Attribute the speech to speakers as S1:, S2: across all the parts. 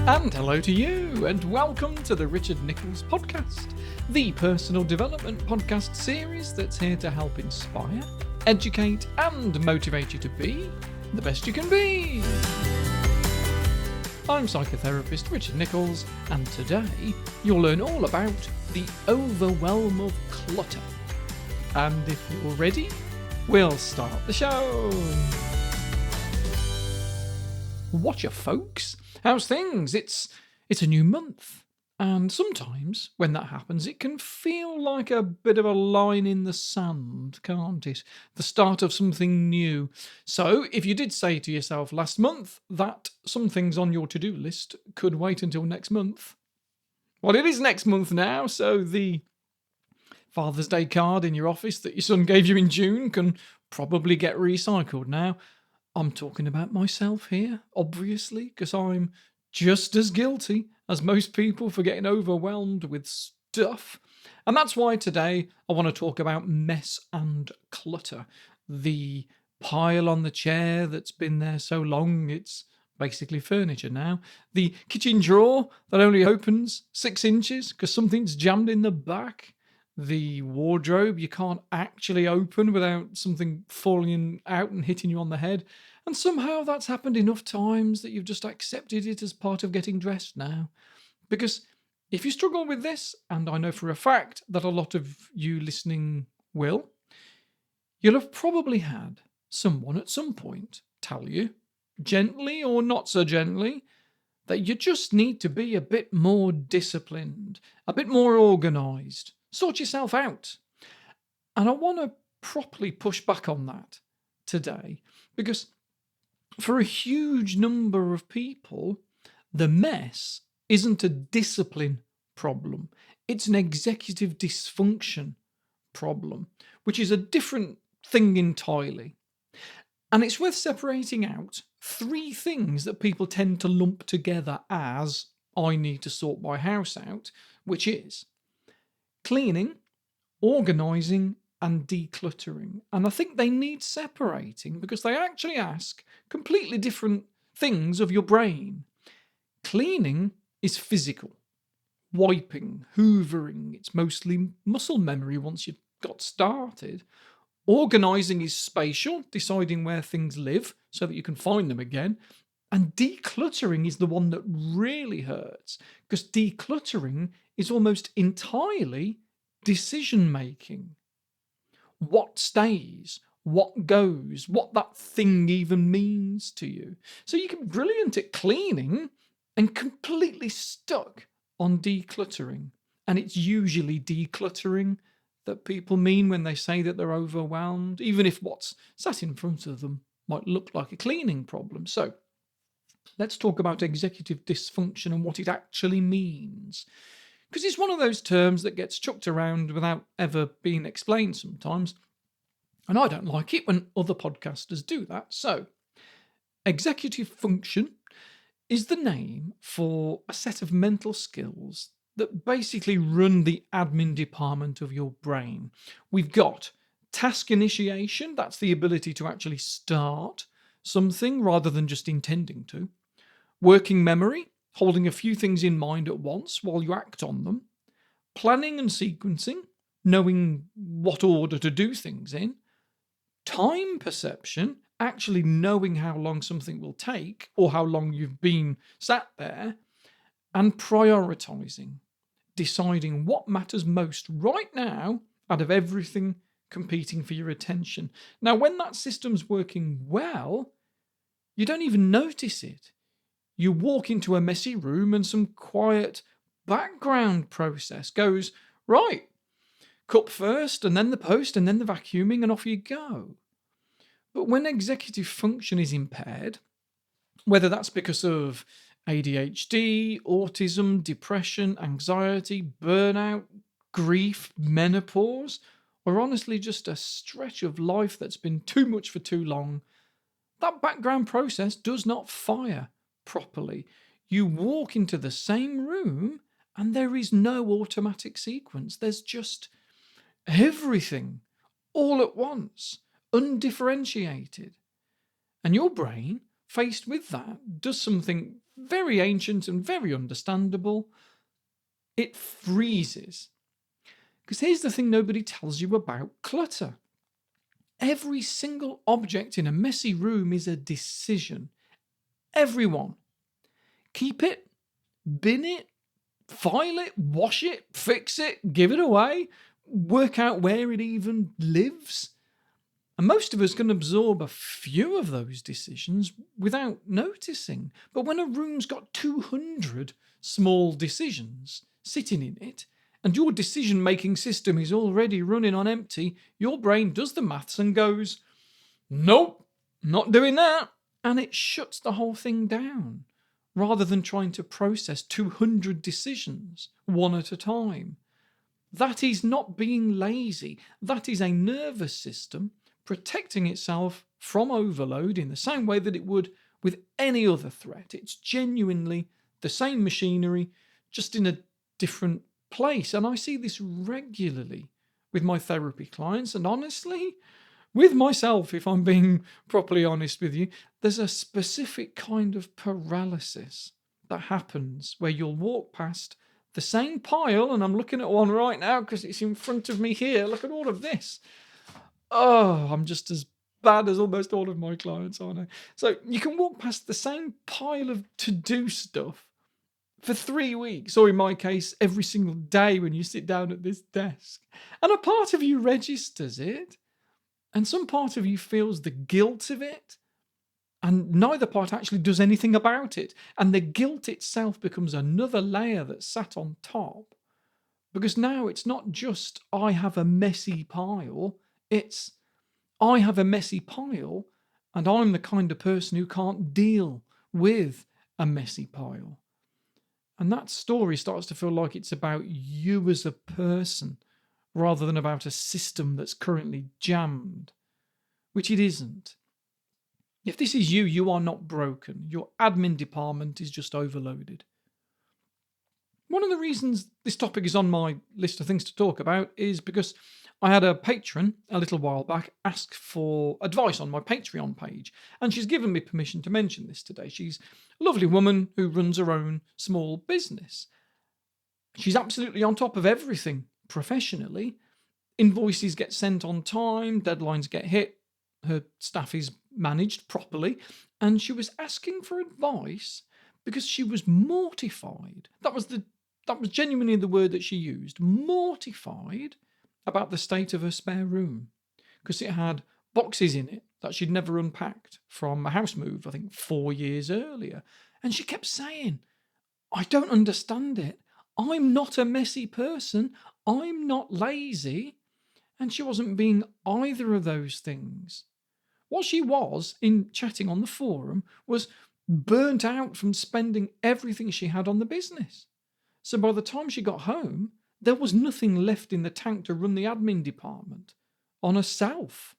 S1: And hello to you, and welcome to the Richard Nichols Podcast, the personal development podcast series that's here to help inspire, educate, and motivate you to be the best you can be. I'm psychotherapist Richard Nichols, and today you'll learn all about the overwhelm of clutter. And if you're ready, we'll start the show. Watcha, folks. How's things? It's a new month, and sometimes when that happens, it can feel like a bit of a line in the sand, can't it? The start of something new. So if you did say to yourself last month that some things on your to-do list could wait until next month, well, it is next month now, so the Father's Day card in your office that your son gave you in June can probably get recycled now. I'm talking about myself here, obviously, because I'm just as guilty as most people for getting overwhelmed with stuff. And that's why today I want to talk about mess and clutter. The pile on the chair that's been there so long, it's basically furniture now. The kitchen drawer that only opens 6 inches because something's jammed in the back. The wardrobe you can't actually open without something falling out and hitting you on the head. And somehow that's happened enough times that you've just accepted it as part of getting dressed now. Because if you struggle with this, and I know for a fact that a lot of you listening will, you'll have probably had someone at some point tell you, gently or not so gently, that you just need to be a bit more disciplined, a bit more organised. Sort yourself out. And I want to properly push back on that today because for a huge number of people, the mess isn't a discipline problem. It's an executive dysfunction problem, which is a different thing entirely. And it's worth separating out 3 things that people tend to lump together as I need to sort my house out, which is cleaning, organising, and decluttering. And I think they need separating because they actually ask completely different things of your brain. Cleaning is physical. Wiping, hoovering, it's mostly muscle memory once you've got started. Organising is spatial, deciding where things live so that you can find them again. And decluttering is the one that really hurts because decluttering is almost entirely decision making. What stays, what goes, what that thing even means to you. So you can be brilliant at cleaning and completely stuck on decluttering. And it's usually decluttering that people mean when they say that they're overwhelmed, even if what's sat in front of them might look like a cleaning problem. So let's talk about executive dysfunction and what it actually means. Because it's one of those terms that gets chucked around without ever being explained sometimes. And I don't like it when other podcasters do that. So, executive function is the name for a set of mental skills that basically run the admin department of your brain. We've got task initiation, that's the ability to actually start something rather than just intending to. Working memory, holding a few things in mind at once while you act on them. Planning and sequencing, knowing what order to do things in. Time perception, actually knowing how long something will take or how long you've been sat there. And prioritizing, deciding what matters most right now out of everything competing for your attention. Now, when that system's working well, you don't even notice it. You walk into a messy room and some quiet background process goes, right, cup first and then the post and then the vacuuming and off you go. But when executive function is impaired, whether that's because of ADHD, autism, depression, anxiety, burnout, grief, menopause, or honestly just a stretch of life that's been too much for too long, that background process does not fire properly. You walk into the same room and there is no automatic sequence. There's just everything all at once, undifferentiated. And your brain faced with that, does something very ancient and very understandable. It freezes. Because here's the thing nobody tells you about clutter. Every single object in a messy room is a decision. Everyone. Keep it, bin it, file it, wash it, fix it, give it away, work out where it even lives. And most of us can absorb a few of those decisions without noticing. But when a room's got 200 small decisions sitting in it, and your decision-making system is already running on empty, your brain does the maths and goes, nope, not doing that. And it shuts the whole thing down, rather than trying to process 200 decisions one at a time. That is not being lazy. That is a nervous system protecting itself from overload in the same way that it would with any other threat. It's genuinely the same machinery, just in a different place. And I see this regularly with my therapy clients, and honestly, with myself, if I'm being properly honest with you, there's a specific kind of paralysis that happens where you'll walk past the same pile, and I'm looking at one right now because it's in front of me here. Look at all of this. Oh, I'm just as bad as almost all of my clients, aren't I? So you can walk past the same pile of to-do stuff for 3 weeks, or in my case, every single day when you sit down at this desk. And a part of you registers it, and some part of you feels the guilt of it, and neither part actually does anything about it. And the guilt itself becomes another layer that's sat on top. Because now it's not just, I have a messy pile, it's, I have a messy pile, and I'm the kind of person who can't deal with a messy pile. And that story starts to feel like it's about you as a person, rather than about a system that's currently jammed, which it isn't. If this is you, you are not broken. Your admin department is just overloaded. One of the reasons this topic is on my list of things to talk about is because I had a patron a little while back ask for advice on my Patreon page, and she's given me permission to mention this today. She's a lovely woman who runs her own small business. She's absolutely on top of everything professionally. Invoices get sent on time, deadlines get hit, her staff is managed properly, and she was asking for advice because she was mortified. That was genuinely the word that she used, mortified about the state of her spare room, because it had boxes in it that she'd never unpacked from a house move, I think 4 years earlier. And she kept saying, I don't understand it. I'm not a messy person. I'm not lazy. And she wasn't being either of those things. What she was, in chatting on the forum, was burnt out from spending everything she had on the business. So by the time she got home, there was nothing left in the tank to run the admin department on herself.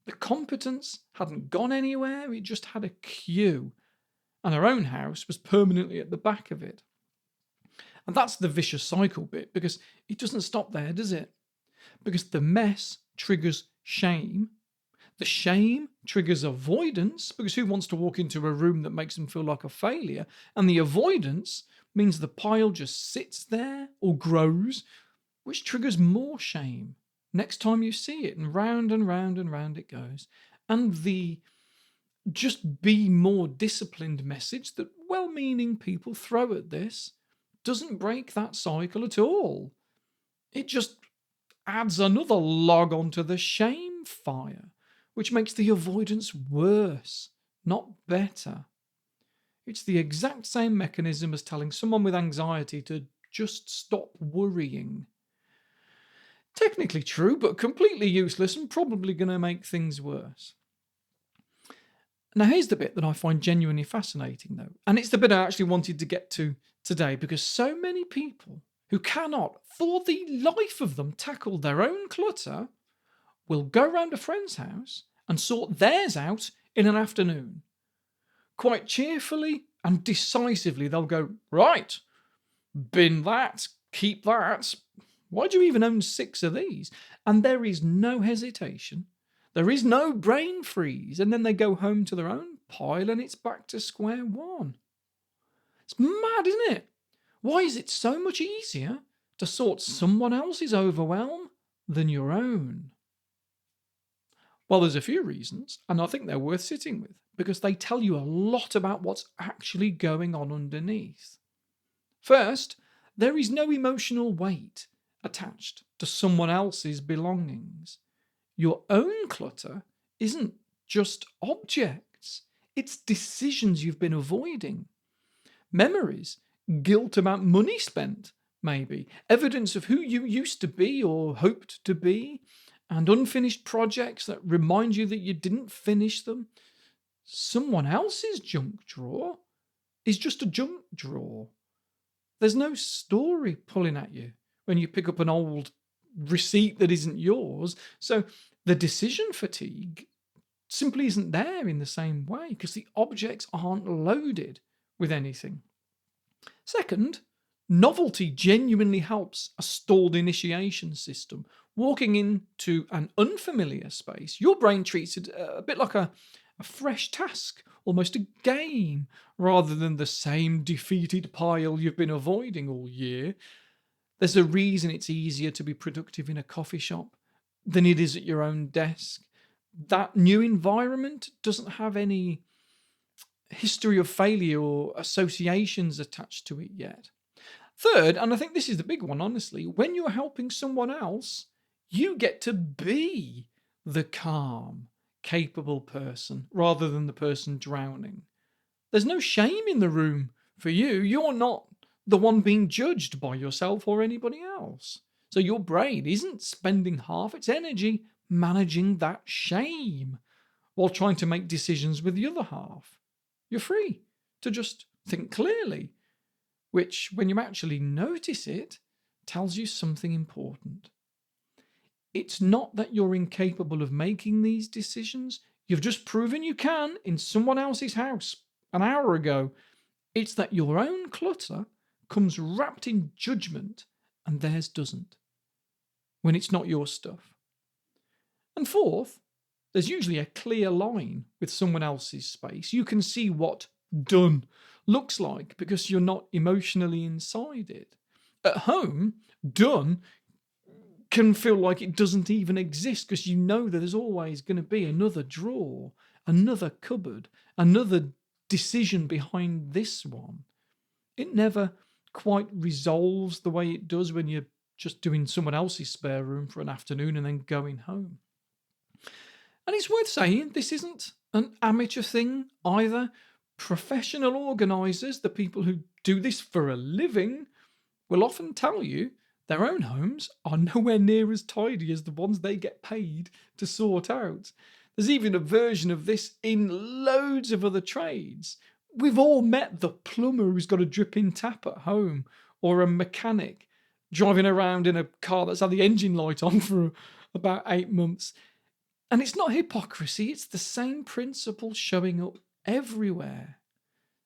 S1: The competence hadn't gone anywhere, it just had a queue. And her own house was permanently at the back of it. And that's the vicious cycle bit, because it doesn't stop there, does it? Because the mess triggers shame. The shame triggers avoidance, because who wants to walk into a room that makes them feel like a failure? And the avoidance means the pile just sits there or grows, which triggers more shame next time you see it, and round and round and round it goes. And the just be more disciplined message that well-meaning people throw at this doesn't break that cycle at all. It just adds another log onto the shame fire, which makes the avoidance worse, not better. It's the exact same mechanism as telling someone with anxiety to just stop worrying. Technically true, but completely useless and probably going to make things worse. Now, here's the bit that I find genuinely fascinating, though, and it's the bit I actually wanted to get to today, because so many people who cannot, for the life of them, tackle their own clutter will go round a friend's house and sort theirs out in an afternoon. Quite cheerfully and decisively, they'll go, right, bin that, keep that. Why do you even own 6 of these? And there is no hesitation. There is no brain freeze. And then they go home to their own pile and it's back to square one. It's mad, isn't it? Why is it so much easier to sort someone else's overwhelm than your own? Well, there's a few reasons, and I think they're worth sitting with because they tell you a lot about what's actually going on underneath. First, there is no emotional weight attached to someone else's belongings. Your own clutter isn't just objects, it's decisions you've been avoiding. Memories, guilt about money spent, maybe, evidence of who you used to be or hoped to be, and unfinished projects that remind you that you didn't finish them. Someone else's junk drawer is just a junk drawer. There's no story pulling at you when you pick up an old receipt that isn't yours. So the decision fatigue simply isn't there in the same way because the objects aren't loaded with anything. Second, novelty genuinely helps a stalled initiation system. Walking into an unfamiliar space, your brain treats it a bit like a fresh task, almost a game, rather than the same defeated pile you've been avoiding all year. There's a reason it's easier to be productive in a coffee shop than it is at your own desk. That new environment doesn't have any history of failure or associations attached to it yet. Third, and I think this is the big one, honestly, when you're helping someone else, you get to be the calm, capable person rather than the person drowning. There's no shame in the room for you. You're not the one being judged by yourself or anybody else. So your brain isn't spending half its energy managing that shame while trying to make decisions with the other half. You're free to just think clearly, which, when you actually notice it, tells you something important. It's not that you're incapable of making these decisions. You've just proven you can in someone else's house an hour ago. It's that your own clutter comes wrapped in judgment and theirs doesn't, when it's not your stuff. And fourth, there's usually a clear line with someone else's space. You can see what done looks like because you're not emotionally inside it. At home, done can feel like it doesn't even exist because you know that there's always going to be another drawer, another cupboard, another decision behind this one. It never quite resolves the way it does when you're just doing someone else's spare room for an afternoon and then going home. And it's worth saying this isn't an amateur thing either. Professional organisers, the people who do this for a living, will often tell you their own homes are nowhere near as tidy as the ones they get paid to sort out. There's even a version of this in loads of other trades. We've all met the plumber who's got a dripping tap at home, or a mechanic driving around in a car that's had the engine light on for about 8 months. And it's not hypocrisy, it's the same principle showing up everywhere.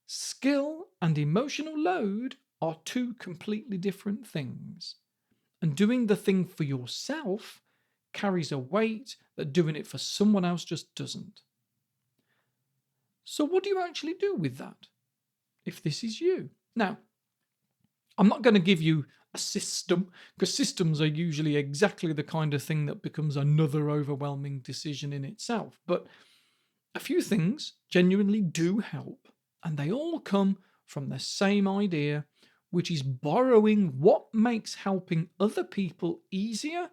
S1: Skill and emotional load are two completely different things. And doing the thing for yourself carries a weight that doing it for someone else just doesn't. So what do you actually do with that, if this is you? Now, I'm not going to give you a system, because systems are usually exactly the kind of thing that becomes another overwhelming decision in itself. But a few things genuinely do help, and they all come from the same idea, which is borrowing what makes helping other people easier,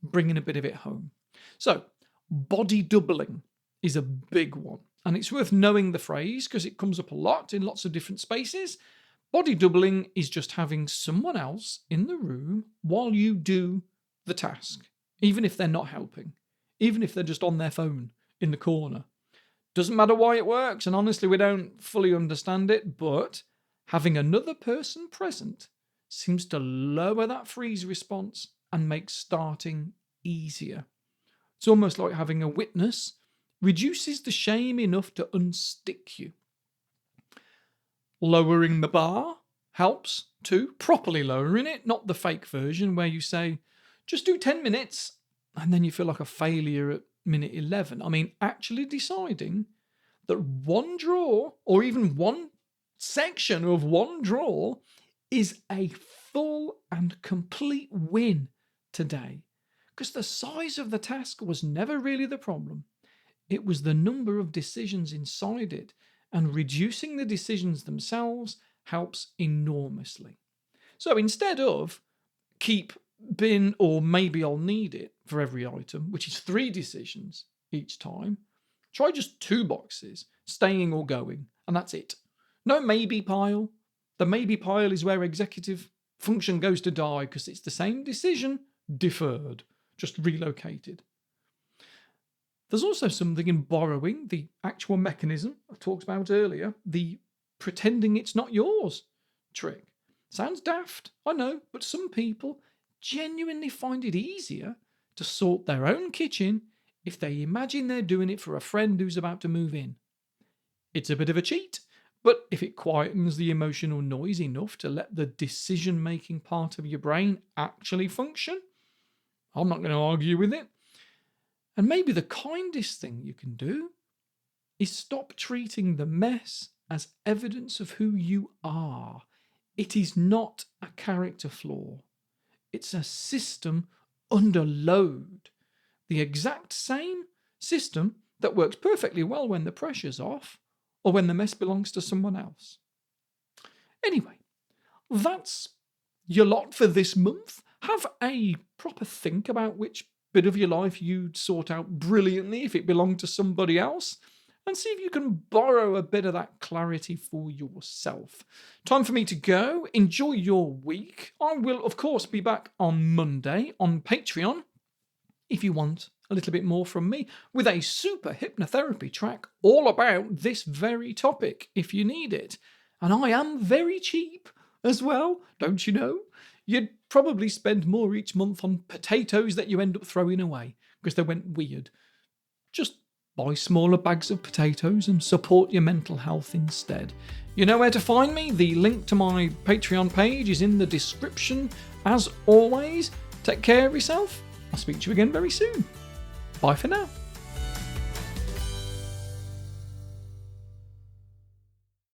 S1: bringing a bit of it home. So, body doubling is a big one, and it's worth knowing the phrase because it comes up a lot in lots of different spaces. Body doubling is just having someone else in the room while you do the task, even if they're not helping, even if they're just on their phone in the corner. Doesn't matter why it works, and honestly, we don't fully understand it, but having another person present seems to lower that freeze response and make starting easier. It's almost like having a witness reduces the shame enough to unstick you. Lowering the bar helps too, properly lowering it, not the fake version where you say, just do 10 minutes, and then you feel like a failure at minute 11. I mean, actually deciding that one drawer or even one section of one drawer is a full and complete win today. Because the size of the task was never really the problem. It was the number of decisions inside it, and reducing the decisions themselves helps enormously. So instead of keep, bin, or maybe I'll need it for every item, which is 3 decisions each time, try just 2 boxes, staying or going, and that's it. No maybe pile. The maybe pile is where executive function goes to die because it's the same decision, deferred, just relocated. There's also something in borrowing the actual mechanism I talked about earlier, the pretending it's not yours trick. Sounds daft, I know, but some people genuinely find it easier to sort their own kitchen if they imagine they're doing it for a friend who's about to move in. It's a bit of a cheat, but if it quietens the emotional noise enough to let the decision-making part of your brain actually function, I'm not going to argue with it. And maybe the kindest thing you can do is stop treating the mess as evidence of who you are. It is not a character flaw. It's a system under load. The exact same system that works perfectly well when the pressure's off or when the mess belongs to someone else. Anyway, that's your lot for this month. Have a proper think about which bit of your life you'd sort out brilliantly if it belonged to somebody else, and see if you can borrow a bit of that clarity for yourself. Time for me to go. Enjoy your week. I will, of course, be back on Monday on Patreon if you want a little bit more from me, with a super hypnotherapy track all about this very topic if you need it. And I am very cheap as well, don't you know? You'd probably spend more each month on potatoes that you end up throwing away because they went weird. Just buy smaller bags of potatoes and support your mental health instead. You know where to find me. The link to my Patreon page is in the description. As always, take care of yourself. I'll speak to you again very soon. Bye for now.